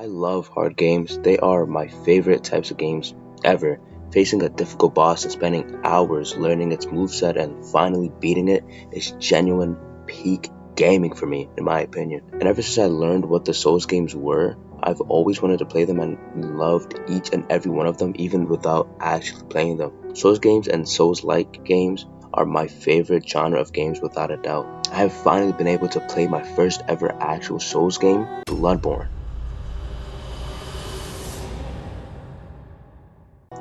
I love hard games. They are my favorite types of games ever. Facing a difficult boss and spending hours learning its moveset and finally beating it is genuine peak gaming for me, in my opinion. And ever since I learned what the Souls games were, I've always wanted to play them and loved each and every one of them even without actually playing them. Souls games and Souls-like games are my favorite genre of games without a doubt. I have finally been able to play my first ever actual Souls game, Bloodborne.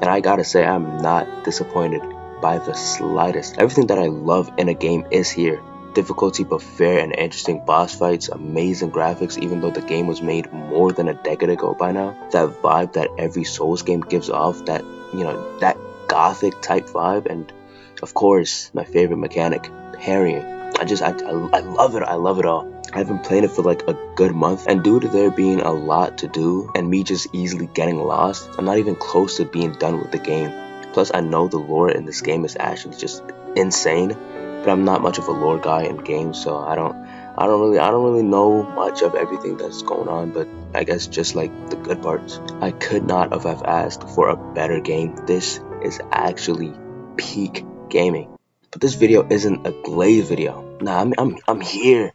And I gotta say, I'm not disappointed by the slightest. Everything that I love in a game is here. Difficulty but fair and interesting boss fights, amazing graphics even though the game was made more than a decade ago by now. That vibe that every Souls game gives off, that, that gothic type vibe, and of course, my favorite mechanic, parrying. I love it, I love it all. I've been playing it for like a good month, and due to there being a lot to do and me just easily getting lost, I'm not even close to being done with the game. Plus, I know the lore in this game is actually just insane, but I'm not much of a lore guy in games, so I don't really know much of everything that's going on, but I guess just like the good parts. I could not have asked for a better game. This is actually peak gaming. But this video isn't a Glaze video. Nah, I'm here.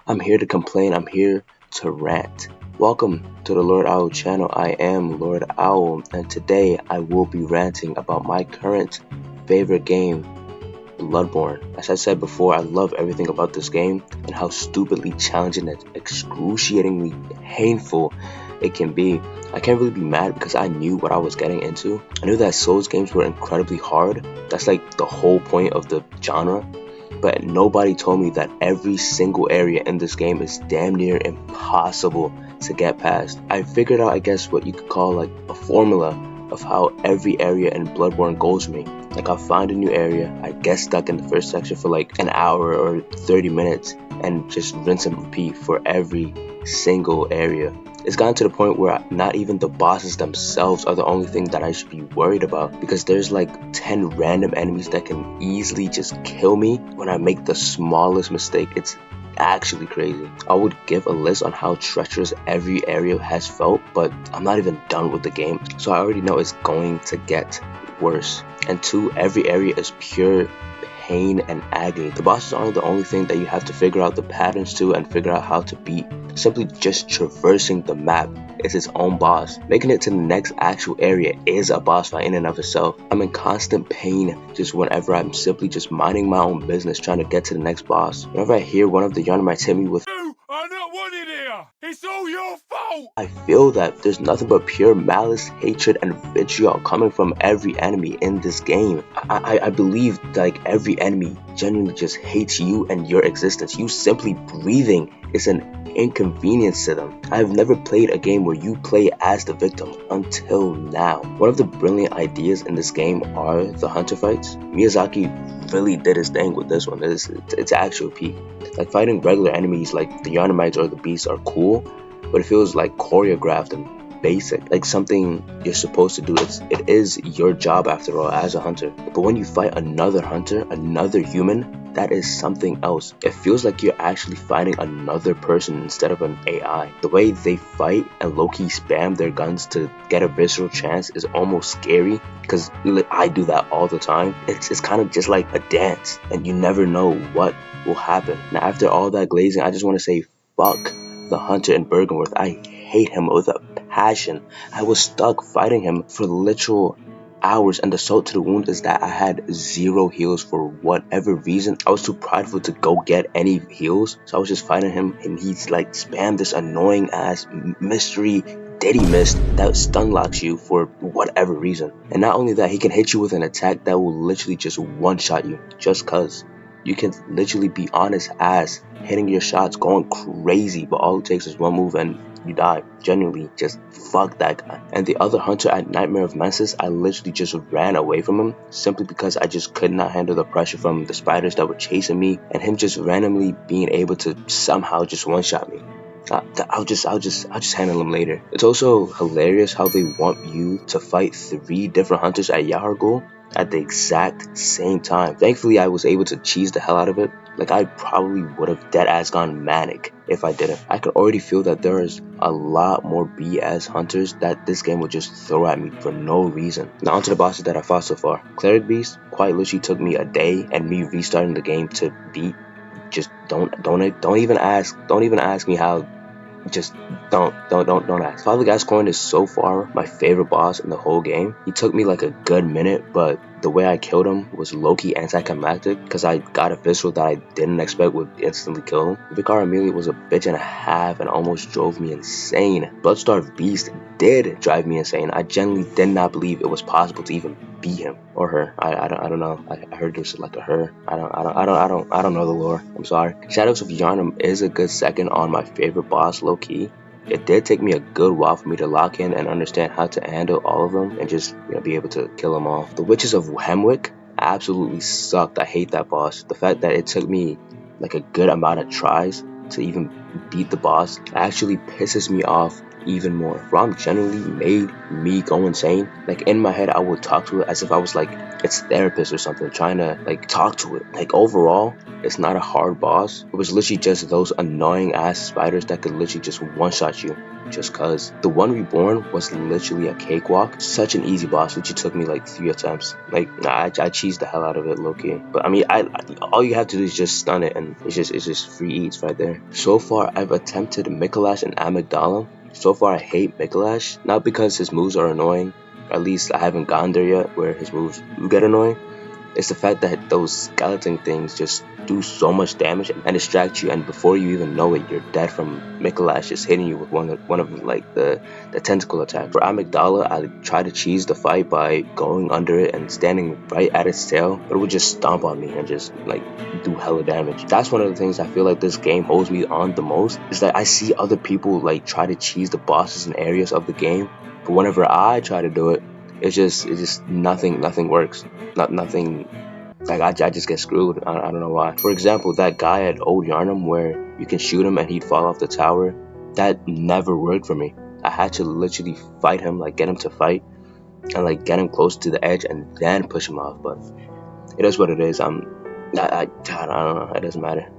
I'm here to complain. I'm here to rant. Welcome to the lordowll channel. I am lordowll, and today I will be ranting about my current favorite game, Bloodborne. As I said before, I love everything about this game and how stupidly challenging and excruciatingly painful it can be. I can't really be mad because I knew what I was getting into. I knew that Souls games were incredibly hard. That's like the whole point of the genre. But nobody told me that every single area in this game is damn near impossible to get past. I figured out, I guess, what you could call like a formula of how every area in Bloodborne goes for me. Like, I'll find a new area, I get stuck in the first section for like an hour or 30 minutes and just rinse and repeat for every single area. It's gotten to the point where not even the bosses themselves are the only thing that I should be worried about, because there's like 10 random enemies that can easily just kill me when I make the smallest mistake. It's actually crazy. I would give a list on how treacherous every area has felt, but I'm not even done with the game, so I already know it's going to get worse. And two, every area is pure pain and agony. The bosses aren't the only thing that you have to figure out the patterns to and figure out how to beat. Simply just traversing the map is its own boss. Making it to the next actual area is a boss fight in and of itself. I'm in constant pain just whenever I'm simply just minding my own business trying to get to the next boss. Whenever I hear one of the Yarnamites hit me with "You are not wanted here! It's all your fault!" I feel that there's nothing but pure malice, hatred, and vitriol coming from every enemy in this game. I believe that like every enemy genuinely just hates you and your existence. You simply breathing is an inconvenience to them. I have never played a game where you play as the victim until now. One of the brilliant ideas in this game are the hunter fights. Miyazaki really did his thing with this one. It's actual peak. Like, fighting regular enemies like the Yarnamites or the beasts are cool, but it feels like choreographed and basic, like something you're supposed to do. It is your job after all as a hunter. But when you fight another hunter, another human, that is something else. It feels like you're actually fighting another person instead of an AI. The way they fight and low-key spam their guns to get a visceral chance is almost scary, because I do that all the time. It's kind of just like a dance, and you never know what will happen. Now, after all that glazing, I just want to say fuck the hunter in Bergenworth. I hate him with a passion. I was stuck fighting him for literal hours, and the salt to the wound is that I had 0 heals for whatever reason. I was too prideful to go get any heals, so I was just fighting him, and he's like spammed this annoying ass mystery Diddy mist that stun locks you for whatever reason. And not only that, he can hit you with an attack that will literally just one-shot you just cuz. You can literally be on his ass, hitting your shots, going crazy, but all it takes is one move and you die. Genuinely, just fuck that guy. And the other hunter at Nightmare of Mensis, I literally just ran away from him simply because I just could not handle the pressure from the spiders that were chasing me and him just randomly being able to somehow just one-shot me. I'll just handle him later. It's also hilarious how they want you to fight 3 different hunters at Yahar'gul at the exact same time. Thankfully, I was able to cheese the hell out of it. Like, I probably would have dead ass gone manic if I didn't. I could already feel that there is a lot more BS hunters that this game would just throw at me for no reason. Now onto the bosses that I fought so far. Cleric Beast quite literally took me a day and me restarting the game to beat. Just don't even ask me how. Just don't ask. Father Gascoigne is so far my favorite boss in the whole game. He took me like a good minute, but the way I killed him was low-key anticlimactic because I got a visceral that I didn't expect would instantly kill him. Vicar Amelia was a bitch and a half and almost drove me insane. Bloodstarved Beast did drive me insane. I genuinely did not believe it was possible to even beat him or her. I don't know. I heard there's like a her. I don't know the lore. I'm sorry. Shadows of Yharnam is a good second on my favorite boss, low key. It did take me a good while for me to lock in and understand how to handle all of them and just be able to kill them all. The Witches of Hemwick absolutely sucked. I hate that boss. The fact that it took me like a good amount of tries to even beat the boss actually pisses me off even more. Rom genuinely made me go insane. Like in my head I would talk to it as if I was like its therapist or something, trying to like talk to it. Like overall, it's not a hard boss. It was literally just those annoying ass spiders that could literally just one-shot you just cause. The One Reborn was literally a cakewalk. Such an easy boss, which took me like 3 attempts. Like I cheesed the hell out of it, low-key. But I mean, all you have to do is just stun it, and it's just free eats right there. So far, I've attempted Mikolash and Amygdala. So far, I hate Mikolash, not because his moves are annoying. At least I haven't gone there yet, where his moves do get annoying. It's the fact that those skeleton things just do so much damage and distract you, and before you even know it, you're dead from Mikolash just hitting you with one of like the tentacle attack. For Amygdala, I tried to cheese the fight by going under it and standing right at its tail, but it would just stomp on me and just like do hella damage. That's one of the things I feel like this game holds me on the most, is that I see other people like try to cheese the bosses and areas of the game, but whenever I try to do it, it's just nothing works. Nothing. Like I just get screwed. I don't know why. For example, that guy at Old Yarnum where you can shoot him and he'd fall off the tower, that never worked for me. I had to literally fight him, like get him to fight and like get him close to the edge and then push him off. But it is what it is. I don't know. It doesn't matter.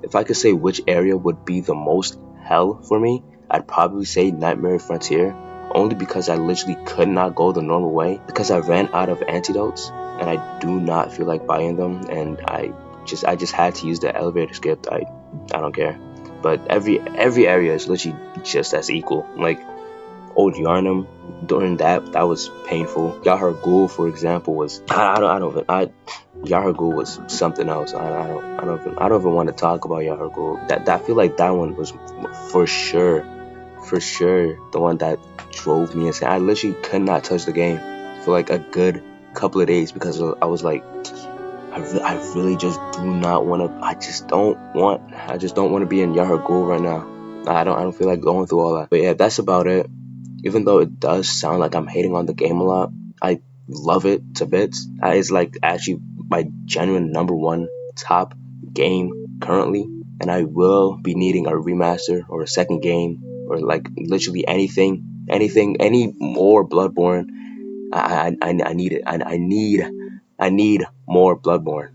If I could say which area would be the most hell for me, I'd probably say Nightmare Frontier, only because I literally could not go the normal way because I ran out of antidotes and I do not feel like buying them, and I just had to use the elevator skip. I don't care. But every area is literally just as equal. Like Old Yarnum, during that was painful. Yahar Ghul, for example, was Yahar Ghul was something else. I don't even want to talk about Yahar Ghul. That I feel like that one was for sure the one that drove me insane. I literally could not touch the game for like a good couple of days because I was like, I really just do not want to. I just don't want to be in Yahar Ghul right now. I don't feel like going through all that. But yeah, that's about it. Even though it does sound like I'm hating on the game a lot, I love it to bits. It's like actually my genuine number one top game currently, and I will be needing a remaster or a second game or like literally anything, any more Bloodborne. I need it. I need more Bloodborne.